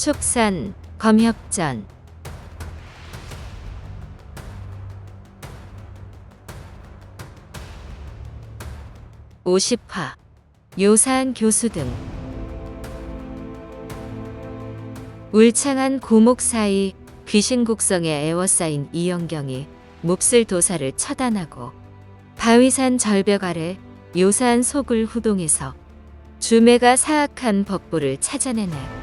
축산, 검협전. 오십화. 요사한 교수 등. 울창한 고목 사이 귀신 곡성에 에워싸인 이영경이 몹쓸 도사를 처단하고 바위산 절벽 아래 요사한 소굴 후동에서 주매가 사악한 법보를 찾아내네.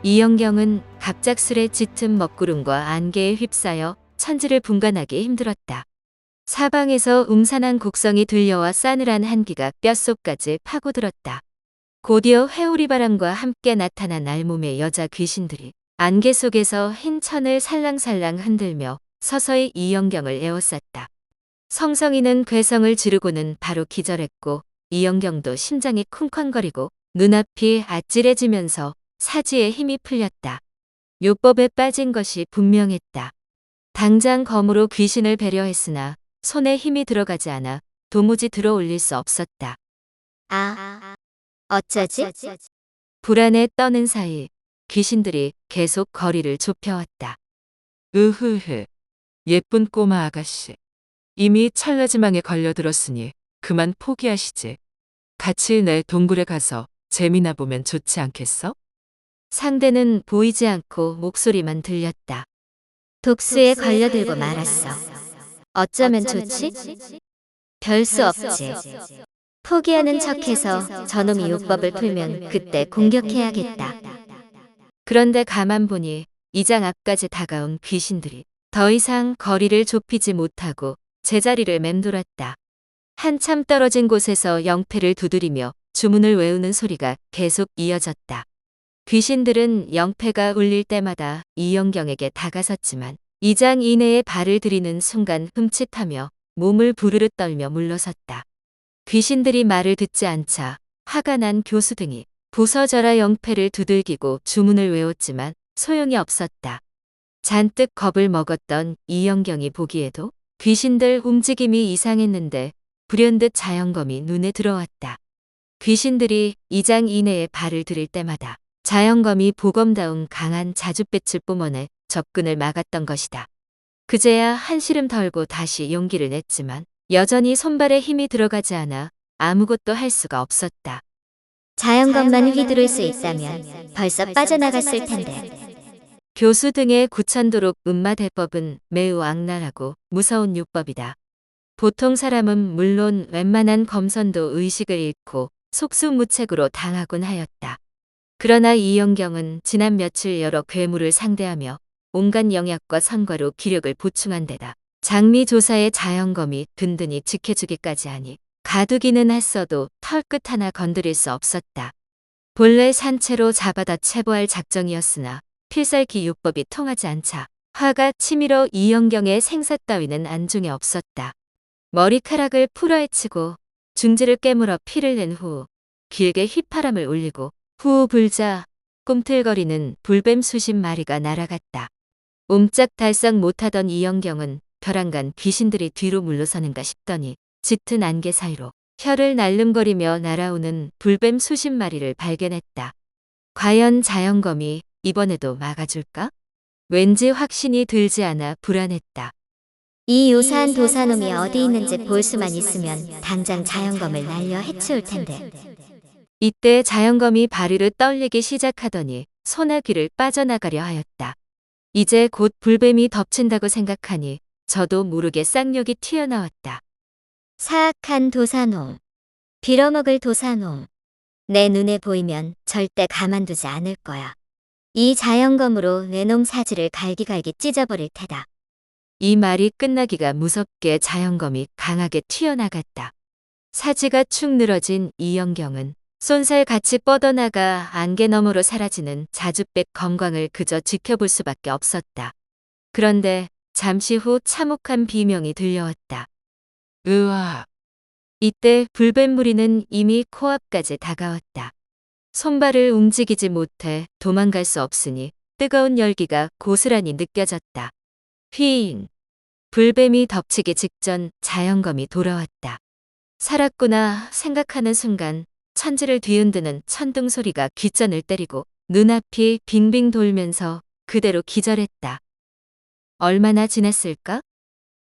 이영경은 갑작스레 짙은 먹구름과 안개에 휩싸여 천지를 분간하기 힘들었다. 사방에서 음산한 곡성이 들려와 싸늘한 한기가 뼛속까지 파고들었다. 곧이어 회오리바람과 함께 나타난 알몸의 여자 귀신들이 안개 속에서 흰 천을 살랑살랑 흔들며 서서히 이영경을 에워쌌다. 성성이는 괴성을 지르고는 바로 기절했고 이영경도 심장이 쿵쾅거리고 눈앞이 아찔해지면서 사지에 힘이 풀렸다. 요법에 빠진 것이 분명했다. 당장 검으로 귀신을 배려했으나 손에 힘이 들어가지 않아 도무지 들어올릴 수 없었다. 어쩌지? 불안에 떠는 사이 귀신들이 계속 거리를 좁혀왔다. 으흐흐. 예쁜 꼬마 아가씨. 이미 찰나지망에 걸려들었으니 그만 포기하시지. 같이 내 동굴에 가서 재미나 보면 좋지 않겠어? 상대는 보이지 않고 목소리만 들렸다. 독수에 걸려들고 말았어. 어쩌면 좋지? 별 수 없지. 포기하는 척해서 저놈이 요법을 풀면 그때 공격해야겠다. 그런데 가만 보니 이장 앞까지 다가온 귀신들이 더 이상 거리를 좁히지 못하고 제자리를 맴돌았다. 한참 떨어진 곳에서 영패를 두드리며 주문을 외우는 소리가 계속 이어졌다. 귀신들은 영패가 울릴 때마다 이영경에게 다가섰지만 이장 이내에 발을 들이는 순간 흠칫하며 몸을 부르르 떨며 물러섰다. 귀신들이 말을 듣지 않자 화가 난 교수 등이 부서져라 영패를 두들기고 주문을 외웠지만 소용이 없었다. 잔뜩 겁을 먹었던 이영경이 보기에도 귀신들 움직임이 이상했는데 불현듯 자연검이 눈에 들어왔다. 귀신들이 이장 이내에 발을 들일 때마다 자연검이 보검다운 강한 자줏빛을 뿜어내 접근을 막았던 것이다. 그제야 한시름 덜고 다시 용기를 냈지만 여전히 손발에 힘이 들어가지 않아 아무것도 할 수가 없었다. 자연검만 휘두를 수 있다면 벌써 빠져나갔을 텐데. 교수 등의 구천도록 음마대법은 매우 악랄하고 무서운 요법이다. 보통 사람은 물론 웬만한 검선도 의식을 잃고 속수무책으로 당하곤 하였다. 그러나 이영경은 지난 며칠 여러 괴물을 상대하며 온갖 영약과 선과로 기력을 보충한 데다 장미조사의 자연검이 든든히 지켜주기까지 하니 가두기는 했어도 털끝 하나 건드릴 수 없었다. 본래 산채로 잡아다 체포할 작정이었으나 필살기 요법이 통하지 않자 화가 치밀어 이영경의 생사 따위는 안중에 없었다. 머리카락을 풀어헤치고 중지를 깨물어 피를 낸 후 길게 휘파람을 울리고 후 불자 꿈틀거리는 불뱀 수십 마리가 날아갔다. 옴짝달싹 못하던 이영경은 벼랑간 귀신들이 뒤로 물러서는가 싶더니 짙은 안개 사이로 혀를 날름거리며 날아오는 불뱀 수십 마리를 발견했다. 과연 자연검이 이번에도 막아줄까? 왠지 확신이 들지 않아 불안했다. 이 요사한 도사놈이 어디 있는지 볼 수만 있으면 당장 자연검을 날려 해치울 텐데. 이때 자연검이 바리르 떨리기 시작하더니 소나귀를 빠져나가려 하였다. 이제 곧 불뱀이 덮친다고 생각하니 저도 모르게 쌍욕이 튀어나왔다. 사악한 도사놈. 빌어먹을 도사놈. 내 눈에 보이면 절대 가만두지 않을 거야. 이 자연검으로 내 놈 사지를 갈기갈기 찢어버릴 테다. 이 말이 끝나기가 무섭게 자연검이 강하게 튀어나갔다. 사지가 축 늘어진 이영경은 쏜살같이 뻗어나가 안개 너머로 사라지는 자줏빛 검광을 그저 지켜볼 수밖에 없었다. 그런데 잠시 후 참혹한 비명이 들려왔다. 으아. 이때 불뱀 무리는 이미 코앞까지 다가왔다. 손발을 움직이지 못해 도망갈 수 없으니 뜨거운 열기가 고스란히 느껴졌다. 휘잉. 불뱀이 덮치기 직전 자연검이 돌아왔다. 살았구나 생각하는 순간 천지를 뒤흔드는 천둥 소리가 귓전을 때리고 눈앞이 빙빙 돌면서 그대로 기절했다. 얼마나 지났을까?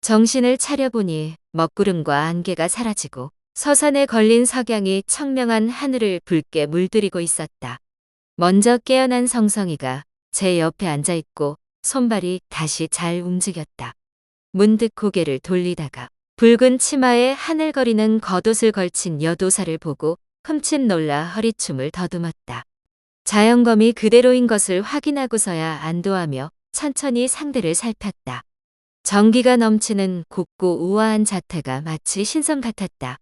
정신을 차려보니 먹구름과 안개가 사라지고 서산에 걸린 석양이 청명한 하늘을 붉게 물들이고 있었다. 먼저 깨어난 성성이가 제 옆에 앉아있고 손발이 다시 잘 움직였다. 문득 고개를 돌리다가 붉은 치마에 하늘거리는 겉옷을 걸친 여도사를 보고 흠칫 놀라 허리춤을 더듬었다. 자연검이 그대로인 것을 확인하고서야 안도하며 천천히 상대를 살폈다. 정기가 넘치는 곱고 우아한 자태가 마치 신선 같았다.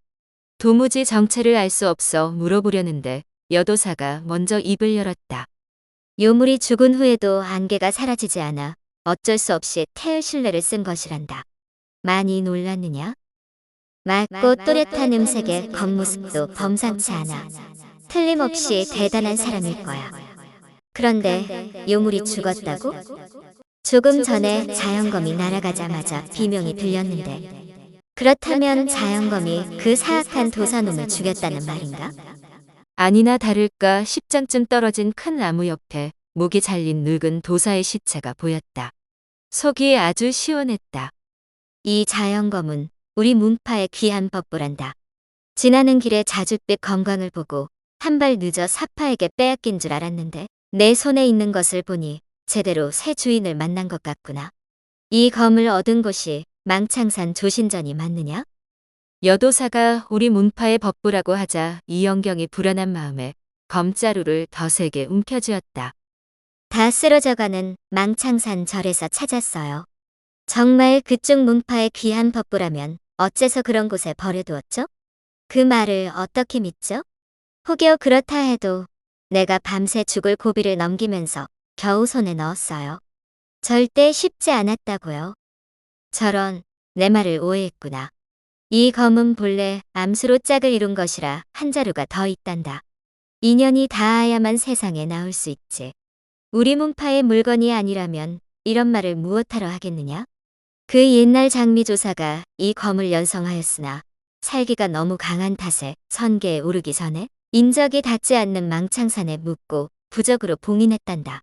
도무지 정체를 알 수 없어 물어보려는데 여도사가 먼저 입을 열었다. 요물이 죽은 후에도 안개가 사라지지 않아 어쩔 수 없이 태을 신뢰를 쓴 것이란다. 많이 놀랐느냐? 맑고 또렷한 음색의 겉모습도 범상치 않아. 틀림없이 대단한 사람일 거야. 그런데 요물이 죽었다고? 조금 전에 자연검이 날아가자마자 비명이 들렸는데 그렇다면 자연검이 그 사악한 도사놈을 죽였다는 말인가? 아니나 다를까 10장쯤 떨어진 큰 나무 옆에 목이 잘린 늙은 도사의 시체가 보였다. 속이 아주 시원했다. 이 자연검은 우리 문파의 귀한 법부란다. 지나는 길에 자줏빛 검광을 보고 한 발 늦어 사파에게 빼앗긴 줄 알았는데 내 손에 있는 것을 보니 제대로 새 주인을 만난 것 같구나. 이 검을 얻은 곳이 망창산 조신전이 맞느냐? 여도사가 우리 문파의 법부라고 하자 이영경이 불안한 마음에 검자루를 더 세게 움켜쥐었다. 다 쓰러져가는 망창산 절에서 찾았어요. 정말 그쪽 문파의 귀한 법부라면 어째서 그런 곳에 버려두었죠? 그 말을 어떻게 믿죠? 혹여 그렇다 해도 내가 밤새 죽을 고비를 넘기면서 겨우 손에 넣었어요. 절대 쉽지 않았다고요. 저런, 내 말을 오해했구나. 이 검은 본래 암수로 짝을 이룬 것이라 한 자루가 더 있단다. 인연이 닿아야만 세상에 나올 수 있지. 우리 문파의 물건이 아니라면 이런 말을 무엇하러 하겠느냐? 그 옛날 장미조사가 이 검을 연성하였으나 살기가 너무 강한 탓에 선계에 오르기 전에 인적이 닿지 않는 망창산에 묻고 부적으로 봉인했단다.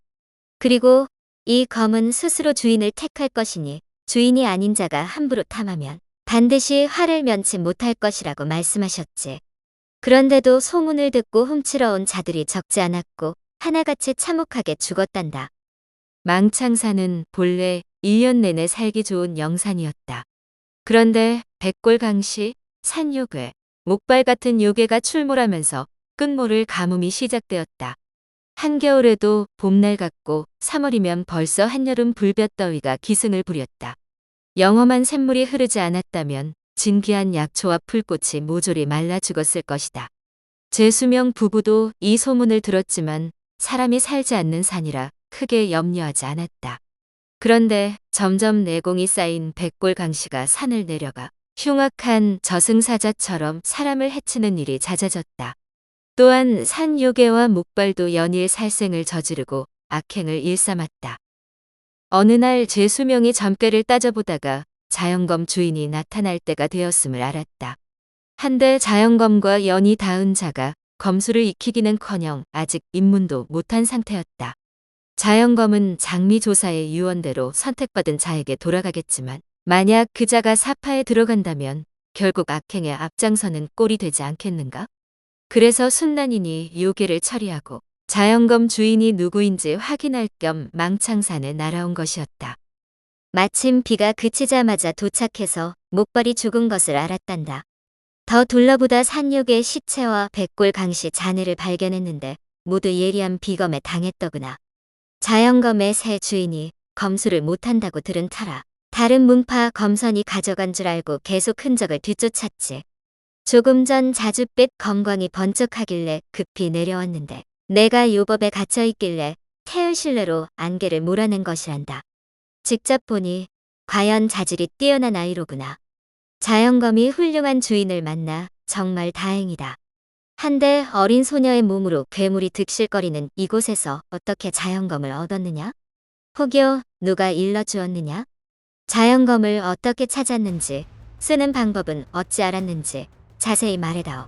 그리고 이 검은 스스로 주인을 택할 것이니 주인이 아닌 자가 함부로 탐하면 반드시 화를 면치 못할 것이라고 말씀하셨지. 그런데도 소문을 듣고 훔치러 온 자들이 적지 않았고 하나같이 참혹하게 죽었단다. 망창산은 본래 1년 내내 살기 좋은 영산이었다. 그런데 백골강시, 산요괴, 목발 같은 요괴가 출몰하면서 끝모를 가뭄이 시작되었다. 한겨울에도 봄날 같고 3월이면 벌써 한여름 불볕더위가 기승을 부렸다. 영험한 샘물이 흐르지 않았다면 진귀한 약초와 풀꽃이 모조리 말라 죽었을 것이다. 제수명 부부도 이 소문을 들었지만 사람이 살지 않는 산이라 크게 염려하지 않았다. 그런데 점점 내공이 쌓인 백골강시가 산을 내려가 흉악한 저승사자처럼 사람을 해치는 일이 잦아졌다. 또한 산요괴와 목발도 연일 살생을 저지르고 악행을 일삼았다. 어느 날 제수명이 점괘를 따져보다가 자연검 주인이 나타날 때가 되었음을 알았다. 한데 자연검과 연이 닿은 자가 검수를 익히기는커녕 아직 입문도 못한 상태였다. 자연검은 장미조사의 유언대로 선택받은 자에게 돌아가겠지만 만약 그 자가 사파에 들어간다면 결국 악행에 앞장서는 꼴이 되지 않겠는가? 그래서 순난이니 요괴를 처리하고 자연검 주인이 누구인지 확인할 겸 망창산에 날아온 것이었다. 마침 비가 그치자마자 도착해서 목발이 죽은 것을 알았단다. 더 둘러보다 산욕의 시체와 백골강시 잔해를 발견했는데 모두 예리한 비검에 당했더구나. 자연검의 새 주인이 검수를 못한다고 들은 터라 다른 문파 검선이 가져간 줄 알고 계속 흔적을 뒤쫓았지. 조금 전 자줏빛 검광이 번쩍하길래 급히 내려왔는데 내가 요법에 갇혀있길래 태을신뢰로 안개를 몰아낸 것이란다. 직접 보니 과연 자질이 뛰어난 아이로구나. 자연검이 훌륭한 주인을 만나 정말 다행이다. 한데 어린 소녀의 몸으로 괴물이 득실거리는 이곳에서 어떻게 자연검을 얻었느냐? 혹여 누가 일러주었느냐? 자연검을 어떻게 찾았는지, 쓰는 방법은 어찌 알았는지 자세히 말해다오.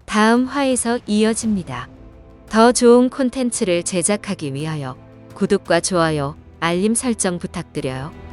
다음 화에서 이어집니다. 더 좋은 콘텐츠를 제작하기 위하여 구독과 좋아요, 알림 설정 부탁드려요.